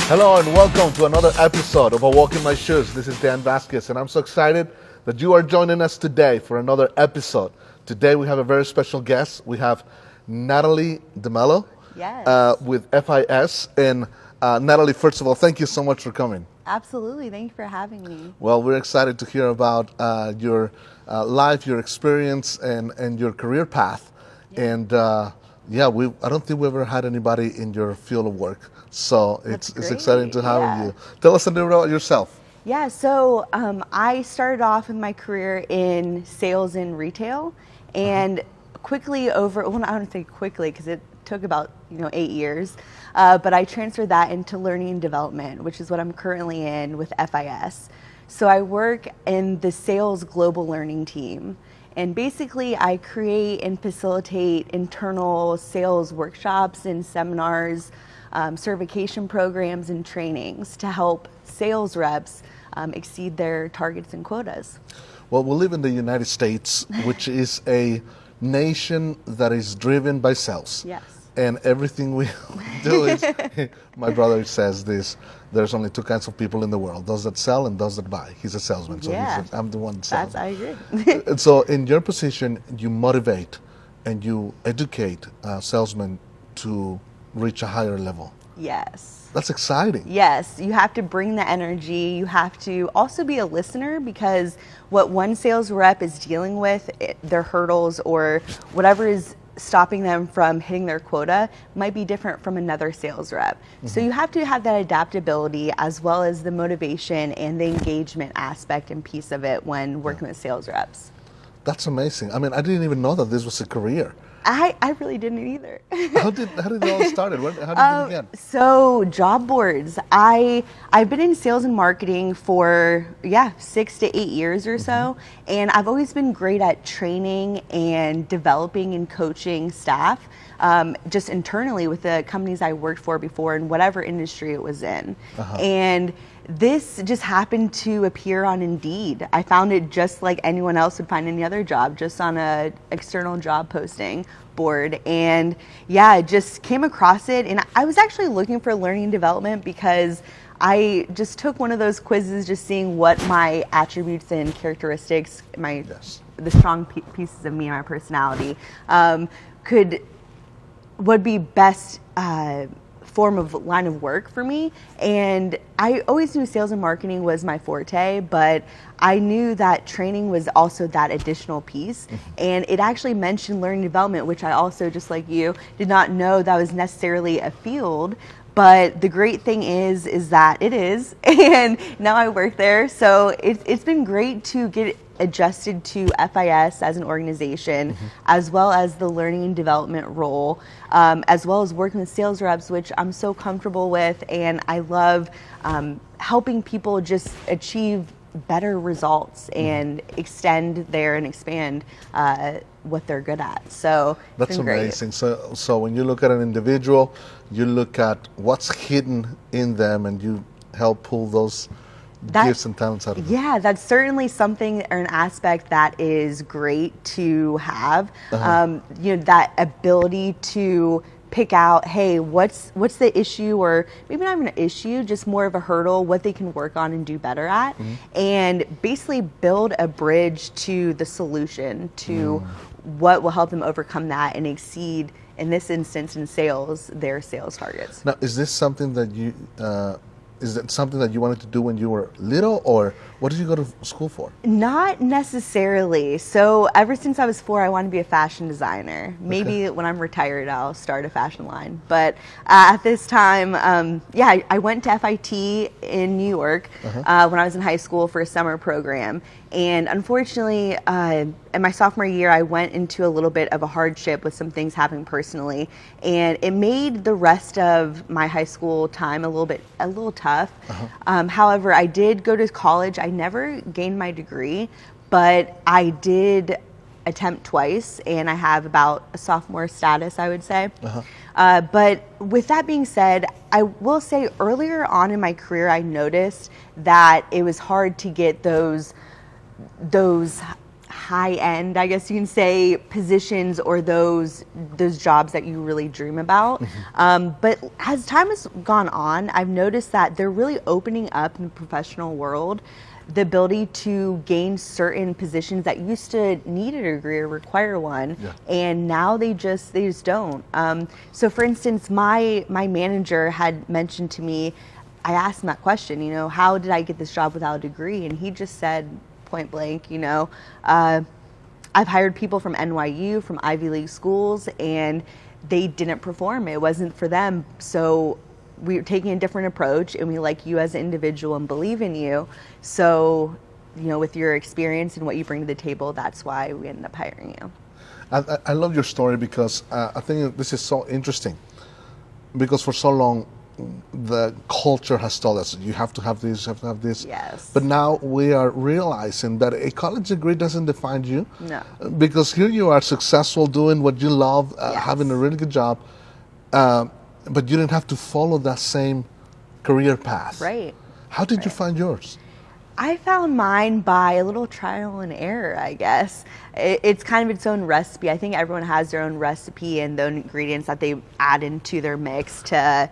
Hello and welcome to another episode of A Walk in My Shoes. This is Dan Vasquez and I'm so excited that you are joining us today for another episode. Today we have a very special guest. We have Natalie D'Mello with FIS. And Natalie, first of all, thank you so much for coming. Absolutely. Thank you for having me. Well, we're excited to hear about your life, your experience, and your career path. Yeah. And I don't think we ever had anybody in your field of work. So it's exciting to have you. Tell us a little about yourself. Yeah, so I started off in my career in sales and retail, and quickly I don't say quickly because it took about 8 years, but I transferred that into learning and development, which is what I'm currently in with FIS. So I work in the sales global learning team. And basically, I create and facilitate internal sales workshops and seminars, certification programs and trainings to help sales reps exceed their targets and quotas. Well, we live in the United States, which is a nation that is driven by sales. Yes. And everything we do is, my brother says this, there's only two kinds of people in the world, those that sell and those that buy. He's a salesman, so I'm the one selling. I agree. And so in your position, you motivate and you educate salesmen to reach a higher level. Yes. That's exciting. Yes, you have to bring the energy. You have to also be a listener, because what one sales rep is dealing with, their hurdles or whatever is stopping them from hitting their quota, might be different from another sales rep. So you have to have that adaptability as well as the motivation and the engagement aspect and piece of it when working with sales reps. That's amazing. I mean, I didn't even know that this was a career. I really didn't either. How did it all started? How did you begin? So job boards. I've been in sales and marketing for 6 to 8 years or so, and I've always been great at training and developing and coaching staff, just internally with the companies I worked for before in whatever industry it was in. And this just happened to appear on Indeed. I found it just like anyone else would find any other job, just on a external job posting board. And just came across it. And I was actually looking for learning and development because I just took one of those quizzes, just seeing what my attributes and characteristics, the strong pieces of me and my personality would be best form of line of work for me. And I always knew sales and marketing was my forte, but I knew that training was also that additional piece. And it actually mentioned learning and development, which I also, just like you, did not know that was necessarily a field. But the great thing is that it is, and now I work there. So it's been great to get adjusted to FIS as an organization, as well as the learning and development role, as well as working with sales reps, which I'm so comfortable with, and I love helping people just achieve better results and extend and expand what they're good at. So that's amazing. So when you look at an individual, you look at what's hidden in them and you help pull those gifts and talents out of them. Yeah, that's certainly something or an aspect that is great to have. That ability to pick out, hey, what's the issue, or maybe not even an issue, just more of a hurdle, what they can work on and do better at, and basically build a bridge to the solution, to what will help them overcome that and exceed, in this instance in sales, their sales targets. Now, is this something that you wanted to do when you were little, or what did you go to school for? Not necessarily. So ever since I was 4, I wanted to be a fashion designer. Maybe when I'm retired, I'll start a fashion line. But at this time, I went to FIT in New York when I was in high school for a summer program. And unfortunately, in my sophomore year, I went into a little bit of a hardship with some things happening personally, and it made the rest of my high school time a little tough. However, I did go to college. I never gained my degree, but I did attempt twice, and I have about a sophomore status, I would say. But with that being said, I will say earlier on in my career, I noticed that it was hard to get those high end, I guess you can say, positions or those jobs that you really dream about. But as time has gone on, I've noticed that they're really opening up in the professional world the ability to gain certain positions that used to need a degree or require one, and now they just don't. So, for instance, my manager had mentioned to me, I asked him that question, how did I get this job without a degree? And he just said point blank, I've hired people from NYU, from Ivy League schools, and they didn't perform. It wasn't for them. So we're taking a different approach, and we like you as an individual and believe in you. So, with your experience and what you bring to the table, that's why we ended up hiring you. I love your story because I think this is so interesting. Because for so long, the culture has told us you have to have this, you have to have this. Yes. But now we are realizing that a college degree doesn't define you. No. Because here you are successful doing what you love, Yes. having a really good job, but you didn't have to follow that same career path. Right. How did you find yours? I found mine by a little trial and error, I guess. It's kind of its own recipe. I think everyone has their own recipe and the ingredients that they add into their mix to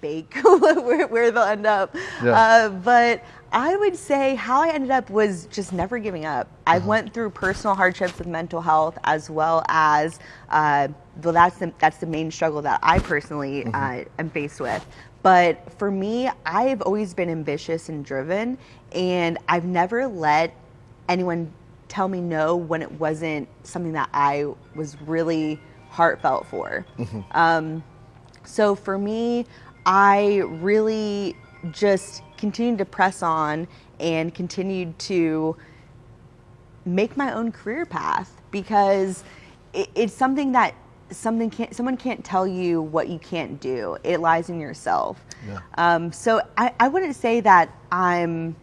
bake where they'll end up. Yeah. But I would say how I ended up was just never giving up. I went through personal hardships with mental health, as well as well, that's the main struggle that I personally am faced with. But for me, I've always been ambitious and driven, and I've never let anyone tell me no when it wasn't something that I was really heartfelt for. So for me, I really just continued to press on and continued to make my own career path, because it's something that someone can't tell you what you can't do. It lies in yourself. Yeah. So I wouldn't say that I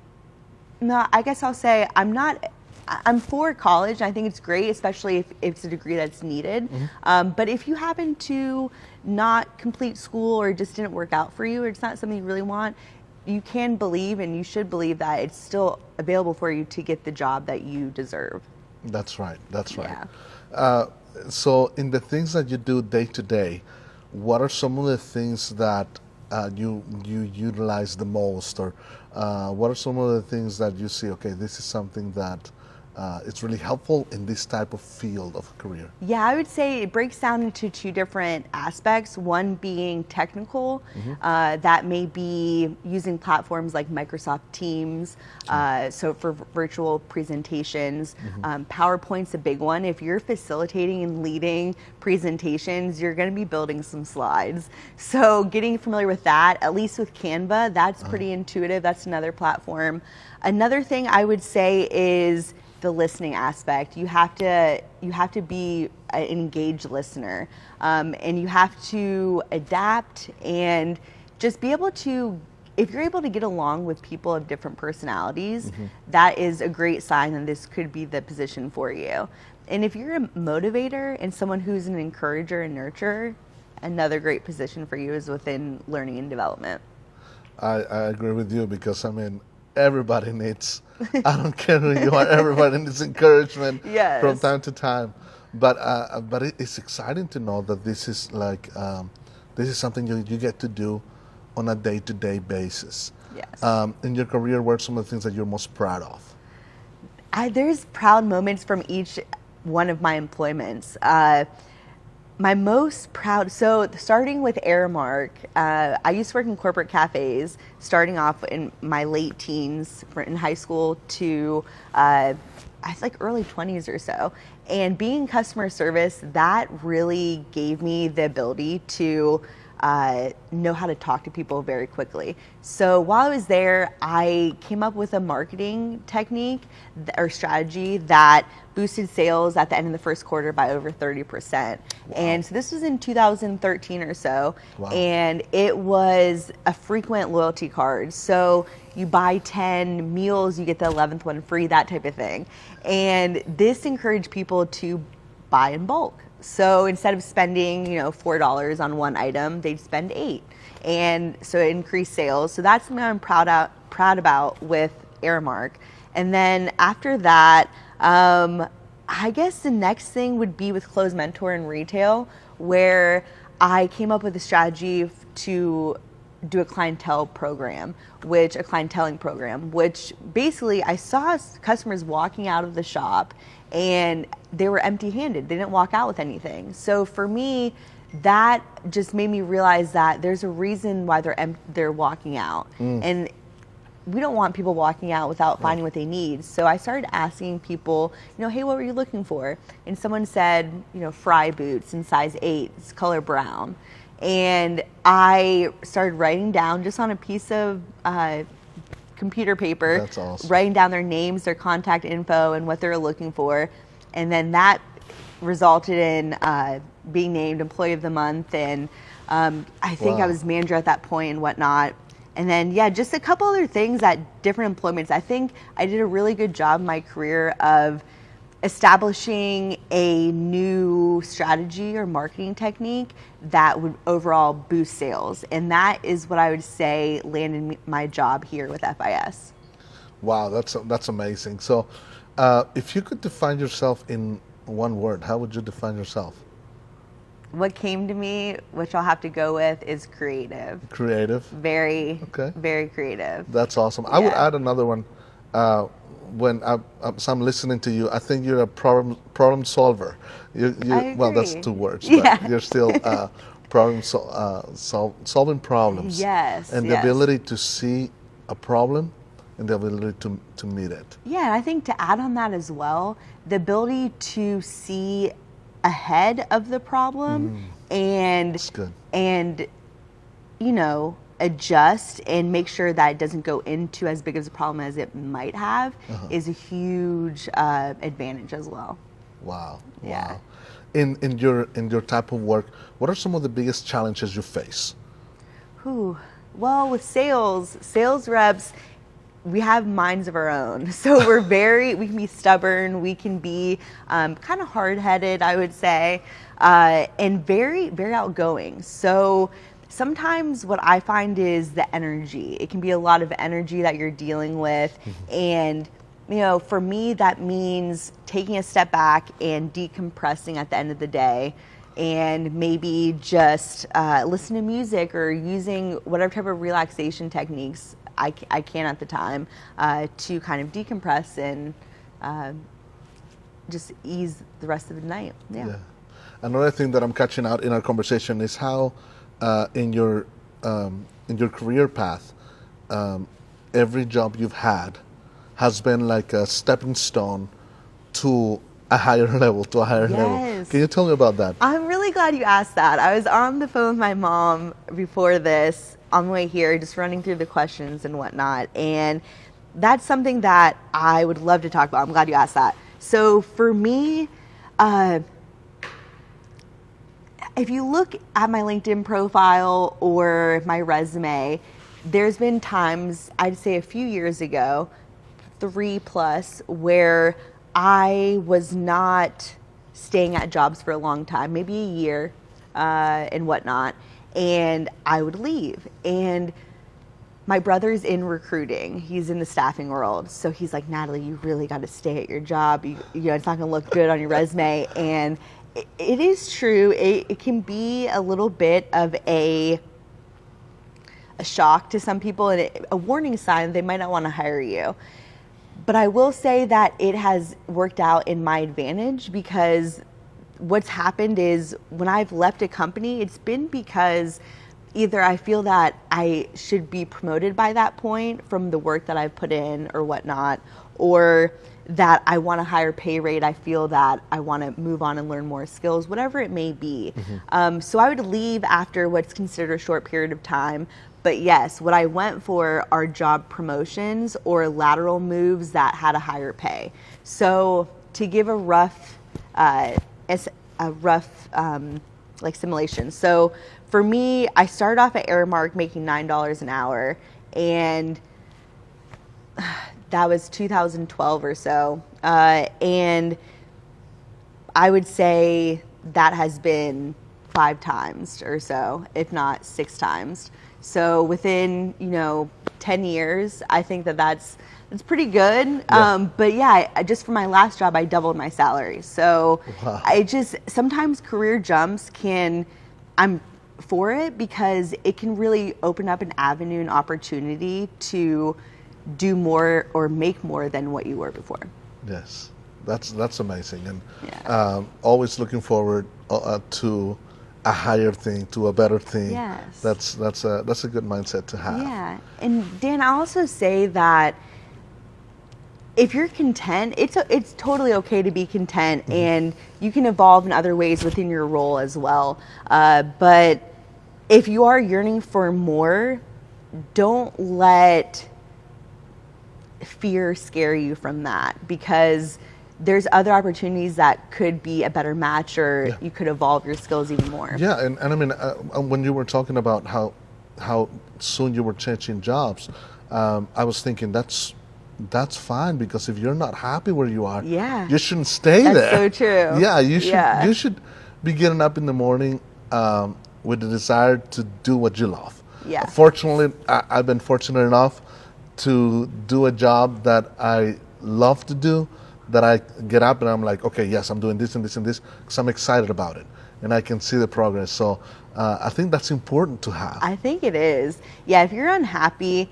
guess I'll say I'm for college. I think it's great, especially if it's a degree that's needed. But if you happen to not complete school, or it just didn't work out for you, or it's not something you really want, you can believe, and you should believe, that it's still available for you to get the job that you deserve. That's right. That's right. Yeah. So in the things that you do day to day, what are some of the things that you utilize the most, or what are some of the things that you see, okay, this is something that it's really helpful in this type of field of career? Yeah, I would say it breaks down into two different aspects. One being technical, that may be using platforms like Microsoft Teams, so for virtual presentations. PowerPoint's a big one. If you're facilitating and leading presentations, you're going to be building some slides. So getting familiar with that, at least with Canva, that's pretty intuitive. That's another platform. Another thing I would say is the listening aspect. You have to be an engaged listener, and you have to adapt and just be able to, if you're able to get along with people of different personalities, that is a great sign that this could be the position for you. And if you're a motivator and someone who's an encourager and nurturer, another great position for you is within learning and development. I agree with you, because everybody needs, I don't care who you are, everybody needs encouragement from time to time. But it's exciting to know that this is this is something you get to do on a day-to-day basis. Yes. In your career, what are some of the things that you're most proud of? There's proud moments from each one of my employments. My most proud, so starting with Aramark, I used to work in corporate cafes, starting off in my late teens in high school to I was like early 20s or so. And being in customer service, that really gave me the ability to know how to talk to people very quickly. So while I was there, I came up with a marketing technique or strategy that boosted sales at the end of the first quarter by over 30%. Wow. And so this was in 2013 or so. Wow. And it was a frequent loyalty card. So you buy 10 meals, you get the 11th one free, that type of thing. And this encouraged people to buy in bulk. So instead of spending, $4 on one item, they'd spend $8. And so it increased sales. So that's something I'm proud about with Aramark. And then after that, I guess the next thing would be with Close Mentor in retail, where I came up with a strategy to do a clienteling program, which basically I saw customers walking out of the shop and they were empty-handed. They didn't walk out with anything. So for me, that just made me realize that there's a reason why they're walking out. And we don't want people walking out without finding what they need. So I started asking people, hey, what were you looking for? And someone said, Fry boots in size 8, it's color brown. And I started writing down just on a piece of computer paper, That's awesome. writing down their names, their contact info, and what they're looking for. And then that resulted in being named Employee of the Month. And I think I was manager at that point and whatnot. And then, just a couple other things at different employments. I think I did a really good job in my career of establishing a new strategy or marketing technique that would overall boost sales. And that is what I would say landed my job here with FIS. Wow, that's amazing. So if you could define yourself in one word, how would you define yourself? What came to me, which I'll have to go with, is creative. Creative. Very creative. That's awesome. I would add another one. When I'm listening to you, I think you're a problem solver. Well, that's 2 words, but you're still solving problems. Yes. And the ability to see a problem and the ability to meet it. Yeah, and I think to add on that as well, the ability to see ahead of the problem and That's good. and adjust and make sure that it doesn't go into as big of a problem as it might have is a huge advantage as well. Wow. Yeah. Wow. In your type of work, what are some of the biggest challenges you face? Well, with sales reps, we have minds of our own. So we can be stubborn, we can be kind of hard-headed, I would say, and very, very outgoing. So sometimes what I find is the energy. It can be a lot of energy that you're dealing with. And, for me, that means taking a step back and decompressing at the end of the day and maybe just listen to music or using whatever type of relaxation techniques I can at the time to kind of decompress and just ease the rest of the night. Yeah. Another thing that I'm catching out in our conversation is how in your career path, every job you've had has been like a stepping stone to a higher level, level. Can you tell me about that? I'm really glad you asked that. I was on the phone with my mom before this, on the way here, just running through the questions and whatnot. And that's something that I would love to talk about. I'm glad you asked that. So for me, if you look at my LinkedIn profile or my resume, there's been times, I'd say a few years ago, 3+, where I was not staying at jobs for a long time, maybe a year and whatnot, and I would leave. And my brother's in recruiting. He's in the staffing world. So he's like, Natalie, you really got to stay at your job. It's not going to look good on your resume. And it is true. It can be a little bit of a shock to some people and a warning sign they might not want to hire you. But I will say that it has worked out in my advantage, because what's happened is when I've left a company, it's been because either I feel that I should be promoted by that point from the work that I've put in or whatnot, or that I want a higher pay rate. I feel that I want to move on and learn more skills, whatever it may be. So I would leave after what's considered a short period of time. But yes, what I went for are job promotions or lateral moves that had a higher pay. So to give a rough simulation. So for me, I started off at Aramark making $9 an hour, and that was 2012 or so. And I would say that has been 5 times or so, if not 6 times. So within, 10 10 years, I think that's pretty good. Yeah. But yeah, just for my last job, I doubled my salary. So Wow. I just, sometimes career jumps I'm for it because it can really open up an avenue and opportunity to do more or make more than what you were before. Yes, that's amazing, and Yeah. always looking forward to a higher thing, to a better thing. Yes. That's a good mindset to have. Yeah. And Dan, I also say that if you're content, it's totally okay to be content, and you can evolve in other ways within your role as well. But if you are yearning for more, don't let fear scare you from that, because there's other opportunities that could be a better match, or Yeah. you could evolve your skills even more. Yeah, and I mean, when you were talking about how soon you were changing jobs, I was thinking that's fine, because if you're not happy where you are, Yeah. you shouldn't stay That's there. so true. Yeah, Yeah. you should be getting up in the morning with the desire to do what you love. Yeah. Fortunately, I've been fortunate enough to do a job that I love to do, that I get up and I'm like, okay, yes, I'm doing this and this and this, because I'm excited about it and I can see the progress. So I think that's important to have. I think it is. Yeah, if you're unhappy,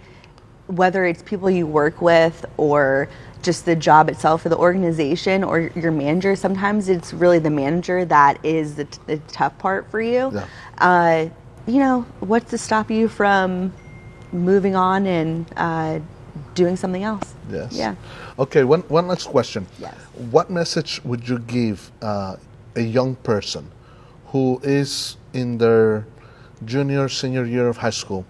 whether it's people you work with or just the job itself or the organization or your manager, sometimes it's really the manager that is the tough part for you. Yeah. What's to stop you from moving on and doing something else? Yes. Yeah. Okay, one last question. Yes. What message would you give a young person who is in their junior, senior year of high school?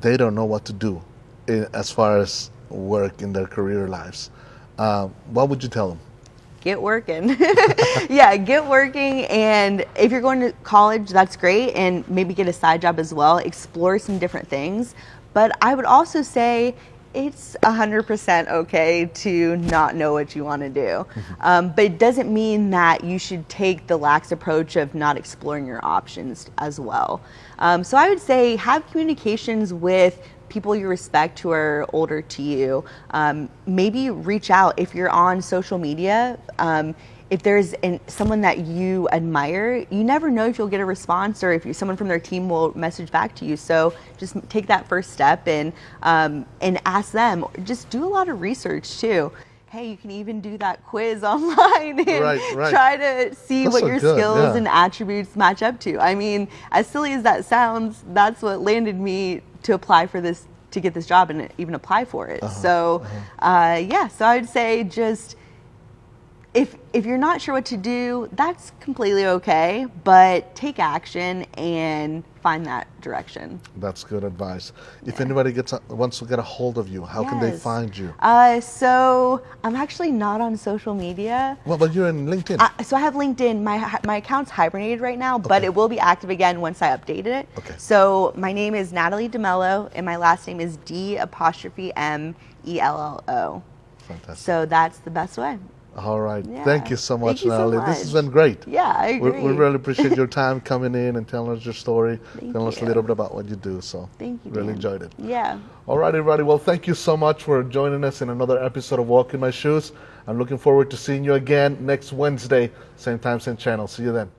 They don't know what to do as far as work in their career lives. What would you tell them? Get working. Yeah, get working. And if you're going to college, that's great. And maybe get a side job as well. Explore some different things. But I would also say it's 100% okay to not know what you want to do. But it doesn't mean that you should take the lax approach of not exploring your options as well. So I would say have communications with people you respect who are older to you. Maybe reach out if you're on social media. If there's someone that you admire, you never know if you'll get a response or if someone from their team will message back to you. So just take that first step and ask them. Just do a lot of research too. Hey, you can even do that quiz online and Right. try to see That's what so your good, skills yeah. and attributes match up to. I mean, as silly as that sounds, that's what landed me to apply for this, to get this job and even apply for it. So I would say just, if you're not sure what to do, that's completely okay, but take action and find that direction. That's good advice. If anybody wants to get a hold of you, how can they Yes. find you? So I'm actually not on social media. Well, but you're in LinkedIn. So I have LinkedIn. My account's hibernated right now, but Okay. it will be active again once I update it. Okay. So my name is Natalie D'Mello, and my last name is D''Mello. Fantastic. So that's the best way. All right. Yeah. Thank you so much, Thank you so Natalie. This has much. been great. Yeah, I agree. We really appreciate your time coming in and telling us your story, Thank telling us a you. little bit about what you do. So Thank you, really Dan. enjoyed it. Yeah. All right, everybody. Well, thank you so much for joining us in another episode of Walk in My Shoes. I'm looking forward to seeing you again next Wednesday, same time, same channel. See you then.